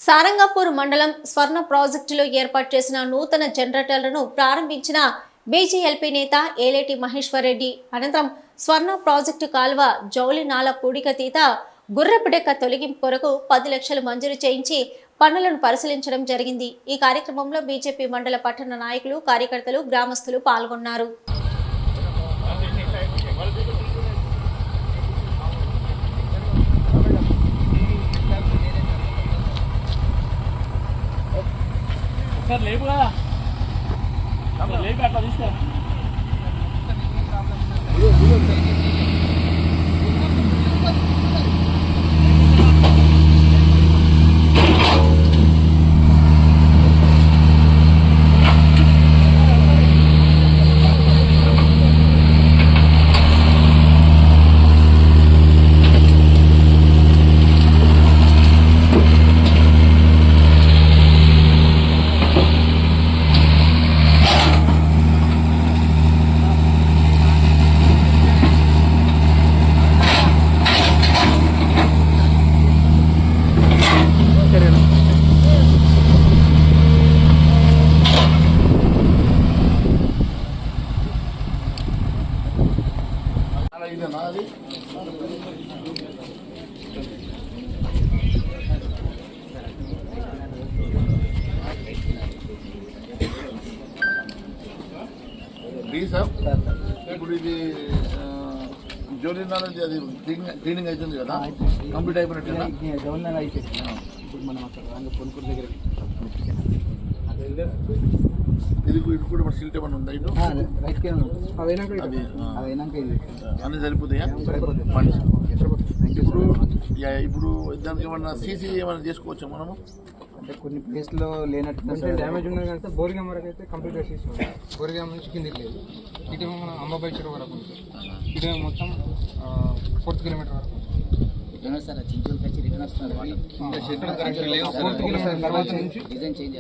సారంగపూర్ మండలం స్వర్ణ ప్రాజెక్టులో ఏర్పాటు చేసిన నూతన జనరేటర్లను ప్రారంభించిన బీజేఎల్పీ నేత ఏలేటి మహేశ్వర్ రెడ్డి అనంతరం స్వర్ణ ప్రాజెక్టు కాల్వ జౌలినాల పూడికతీత గుర్రపుడెక్క తొలగింపు కొరకు 10 లక్షలు మంజూరు చేయించి పనులను పరిశీలించడం జరిగింది। ఈ కార్యక్రమంలో బీజేపీ మండల పట్టణ నాయకులు, కార్యకర్తలు, గ్రామస్తులు పాల్గొన్నారు। सर लेगा लेगा इसका ఇప్పుడు ఇది జోలినాల నుంచి అది క్లీనింగ్ అవుతుంది కదా, కంప్లీట్ అయిపోయినట్టు జోలినాల అయిపోయింది। ఇప్పుడు మనం అక్కడ పొన్కూరు దగ్గర ఇది కూడా మన సిల్ట్ ఏమన్నా ఉందా? ఇటు అన్నీ సరిపోతాయా? ఇప్పుడు దానికి ఏమన్నా సీసీ ఏమైనా చేసుకోవచ్చా మనము? అంటే కొన్ని ప్లేస్లో లేనట్టు డ్యామేజ్ ఉన్నది కంటే బోర్గం వరకు అయితే కంప్లీట్గా తీసుకున్నాం। బోర్గం నుంచి కిందికి లేదు, ఇటు మన అంబాబాయి చెరువు వరకు ఉంది, ఇటు మొత్తం 4 కిలోమీటర్ వరకు సార్। చించోలు వచ్చి రిటర్న్ వస్తున్నారు, 4 కిలోమీటర్ తర్వాత నుంచి డిజైన్ చేంజ్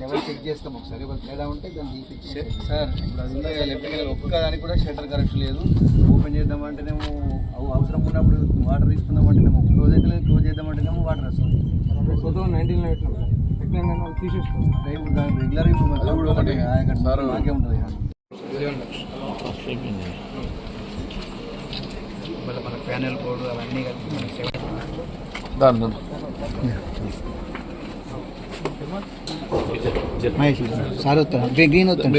లెవెల్ చెక్ చేస్తాం ఒకసారి, ఎలా ఉంటే దాన్ని సార్। ఇప్పుడు అది ఎలక్ట్రికల్ ఒక్కదానికి కూడా షట్టర్ కరెక్ట్ లేదు, ఓపెన్ చేద్దామంటేనేమో అవసరం ఉన్నప్పుడు వాటర్ తీసుకుందామంటేనేమో క్లోజ్ అయితే క్లోజ్ చేద్దామంటేనేమో వాటర్ వస్తుంది। 2019లో పెట్టినాం తీసేసుకోండి, ఇప్పుడు దానికి రెగ్యులర్ ఇప్పుడు మాకే ఉంటుంది మన ప్యానెల్ బోర్డు అవన్నీ కలిపి సార్ వస్తాను గ్రీన్ వస్తాను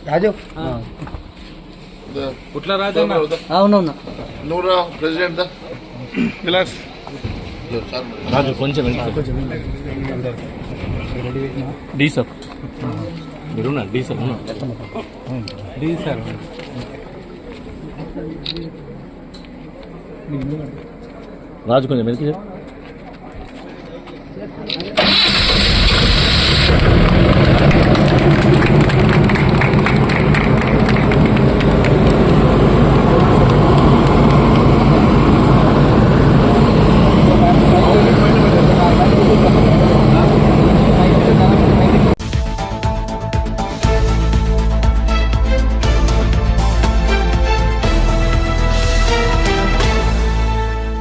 రాజు కుట్ల రాజు అవునవును నూరా ప్రెసిడెంట్ రాజు కొంచెం డి సార్ మీరున్నా డి సార్ డి సార్ రాజు కొంచెం వెనక్కి సార్।